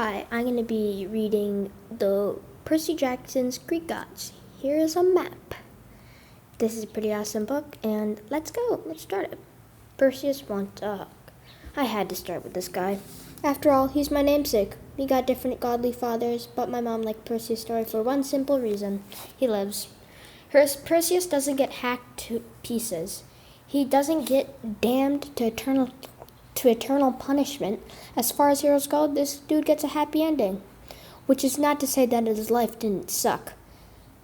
Hi, I'm going to be reading the Percy Jackson's Greek Gods. Here is a map. This is a pretty awesome book, and let's go. Let's start it. Perseus wants a hug. I had to start with this guy. After all, he's my namesake. We got different godly fathers, but my mom liked Perseus' story for one simple reason. He lives. Perseus doesn't get hacked to pieces. He doesn't get damned to eternal punishment. As far as heroes go, this dude gets a happy ending. Which is not to say that his life didn't suck.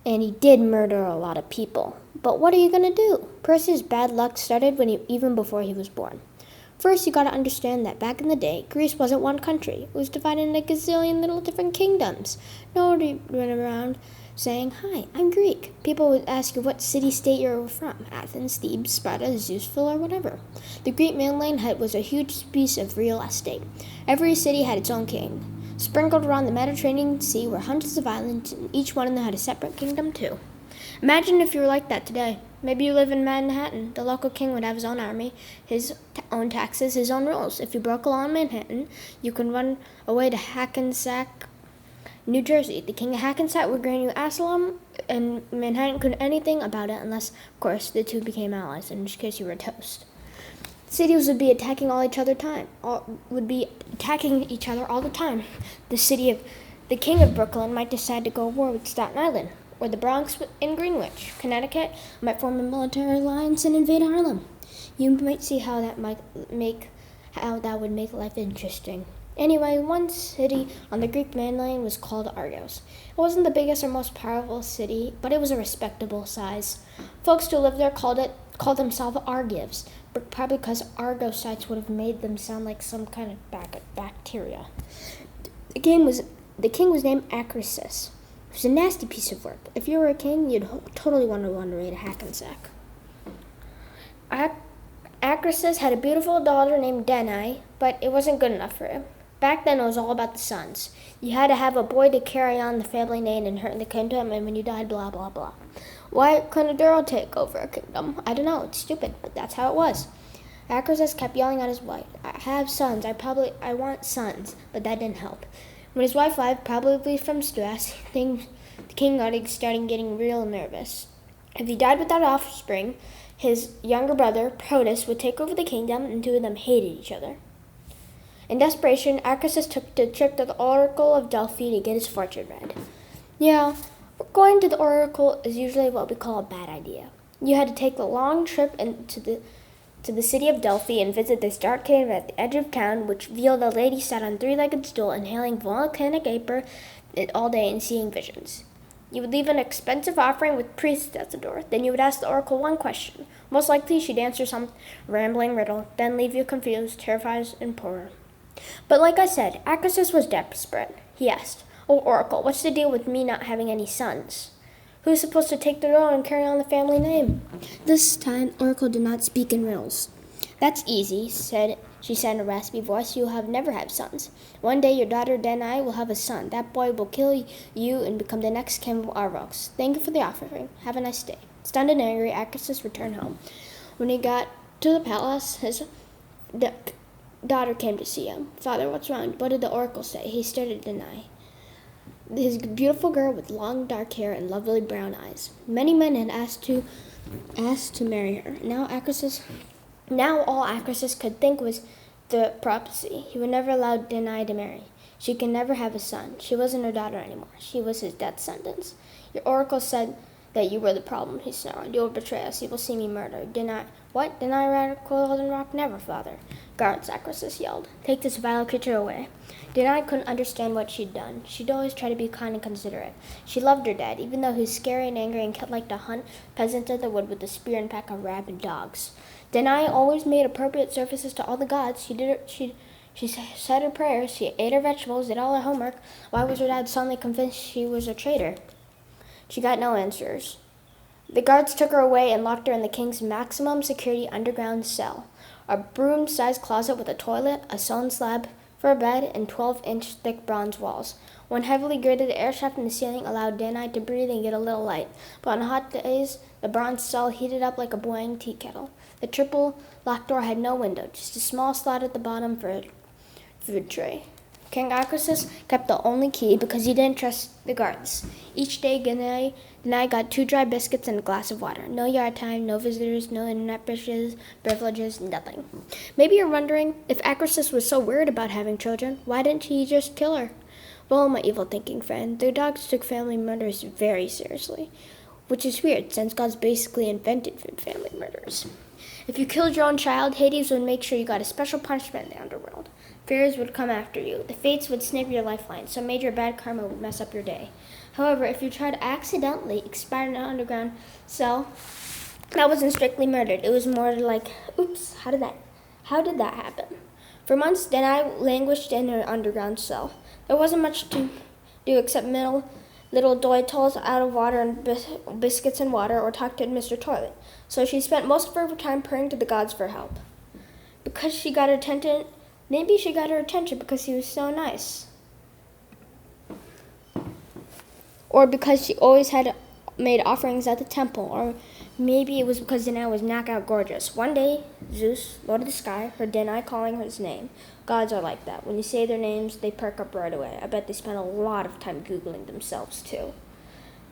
And he did murder a lot of people. But what are you going to do? Percy's bad luck started even before he was born. First, you got to understand that back in the day, Greece wasn't one country. It was divided into a gazillion little different kingdoms. Nobody went around saying, "Hi, I'm Greek." People would ask you what city-state you were from: Athens, Thebes, Sparta, Zeusville, or whatever. The Greek mainland was a huge piece of real estate. Every city had its own king. Sprinkled around the Mediterranean Sea were hundreds of islands, and each one of them had a separate kingdom too. Imagine if you were like that today. Maybe you live in Manhattan. The local king would have his own army, his own taxes, his own rules. If you broke a law in Manhattan, you could run away to Hackensack, New Jersey. The king of Hackensack would grant you asylum, and Manhattan couldn't do anything about it unless, of course, the two became allies, in which case you were toast. Cities would be attacking each other all the time. The king of Brooklyn might decide to go to war with Staten Island, or the Bronx in Greenwich. Connecticut might form a military alliance and invade Harlem. You might see how that would make life interesting. Anyway, one city on the Greek mainland was called Argos. It wasn't the biggest or most powerful city, but it was a respectable size. Folks who lived there called themselves Argives, probably because Argosites would have made them sound like some kind of bacteria. The king was named Acrisius. It was a nasty piece of work. If you were a king, you'd totally want to run away to Hackensack. Acrisius had a beautiful daughter named Danae, but it wasn't good enough for him. Back then, it was all about the sons. You had to have a boy to carry on the family name and inherit the kingdom, and when you died, blah, blah, blah. Why couldn't a girl take over a kingdom? I don't know. It's stupid, but that's how it was. Acrisius kept yelling at his wife, "I have sons. I want sons," but that didn't help. When his wife died, probably from stress, the king started getting real nervous. If he died without offspring, his younger brother, Protus, would take over the kingdom, and two of them hated each other. In desperation, Acrisius took the trip to the Oracle of Delphi to get his fortune read. Yeah, going to the Oracle is usually what we call a bad idea. You had to take the long trip to the city of Delphi and visit this dark cave at the edge of town, which revealed a lady sat on a three-legged stool inhaling volcanic vapor all day and seeing visions. You would leave an expensive offering with priests at the door. Then you would ask the oracle one question. Most likely she'd answer some rambling riddle, then leave you confused, terrified, and poorer. But like I said, Acrisius was desperate. He asked, "Oh, oracle, what's the deal with me not having any sons? Who's supposed to take the throne and carry on the family name?" This time, Oracle did not speak in riddles. "That's easy," she said in a raspy voice. "You have never had sons. One day your daughter Danae will have a son. That boy will kill you and become the next king of Argos. Thank you for the offering. Have a nice day." Stunned and angry, Acrisius returned home. When he got to the palace, his daughter came to see him. "Father, what's wrong? What did the oracle say?" He stared at Danae, his beautiful girl with long dark hair and lovely brown eyes. Many men had asked to marry her. Now all Acrisius could think was the prophecy. He would never allow Danae to marry. She could never have a son. She wasn't her daughter anymore. She was his death sentence. "Your oracle said that you were the problem," he snarled. "You will betray us. You will see me murdered." "What? Deny radical golden rock? Never, father." "Guards," Acrisius yelled. "Take this vile creature away." Danae couldn't understand what she'd done. She'd always try to be kind and considerate. She loved her dad, even though he was scary and angry and kept like to hunt peasants in the wood with a spear and pack of rabid dogs. Danae always made appropriate services to all the gods. She said her prayers, she ate her vegetables, did all her homework. Why was her dad suddenly convinced she was a traitor? She got no answers. The guards took her away and locked her in the king's maximum security underground cell, a broom-sized closet with a toilet, a stone slab for a bed, and 12-inch thick bronze walls. One heavily grated air shaft in the ceiling allowed Danae to breathe and get a little light, but on hot days, the bronze cell heated up like a boiling tea kettle. The triple locked door had no window, just a small slot at the bottom for a food tray. King Arceus kept the only key because he didn't trust the guards. Each day, Denai got 2 dry biscuits and a glass of water. No yard time, no visitors, no internet privileges, nothing. Maybe you're wondering, if Arceus was so worried about having children, why didn't he just kill her? Well, my evil thinking friend, the dogs took family murders very seriously, which is weird since God's basically invented family murders. If you killed your own child, Hades would make sure you got a special punishment in the underworld. Fairies would come after you. The fates would snip your lifeline, so major bad karma would mess up your day. However, if you tried to accidentally expire in an underground cell, that wasn't strictly murdered. It was more like, oops, how did that happen? For months, Denai languished in her underground cell. There wasn't much to do except little doilies out of water and biscuits and water, or talk to Mr. Toilet. So she spent most of her time praying to the gods for help. Because she got her attention, maybe she got her attention because he was so nice. Or because she always had made offerings at the temple, or maybe it was because Denai was knockout gorgeous. One day, Zeus, Lord of the Sky, heard Denai calling her his name. Gods are like that. When you say their names, they perk up right away. I bet they spend a lot of time Googling themselves, too.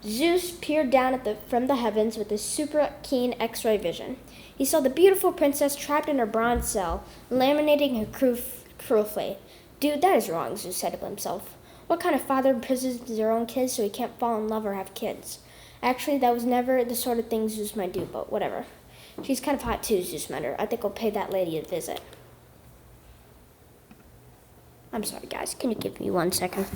Zeus peered down from the heavens with his super keen X-ray vision. He saw the beautiful princess trapped in her bronze cell, laminating her cruel fate. Dude, that is wrong, Zeus said to himself. What kind of father imprisons their own kids so he can't fall in love or have kids? Actually, that was never the sort of thing Zeus might do, but whatever. She's kind of hot too, Zeus muttered. I think I'll pay that lady a visit. I'm sorry, guys. Can you give me 1 second?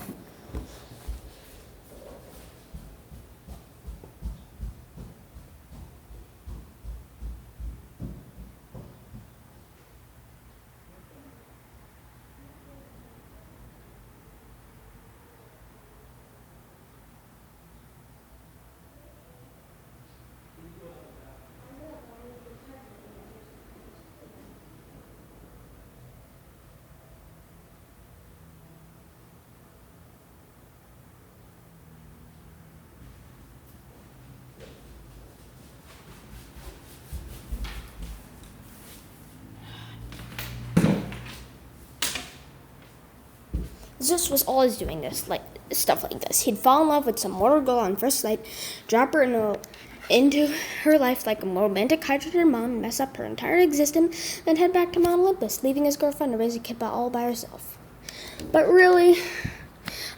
Zeus was always doing stuff like this. He'd fall in love with some mortal girl on first sight, drop her into her life like a romantic hydrogen bomb, and mess up her entire existence, then head back to Mount Olympus, leaving his girlfriend to raise a kid all by herself. But really,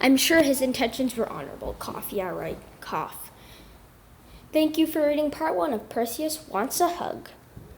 I'm sure his intentions were honorable. Cough, yeah, right, cough. Thank you for reading part 1 of Perseus Wants a Hug.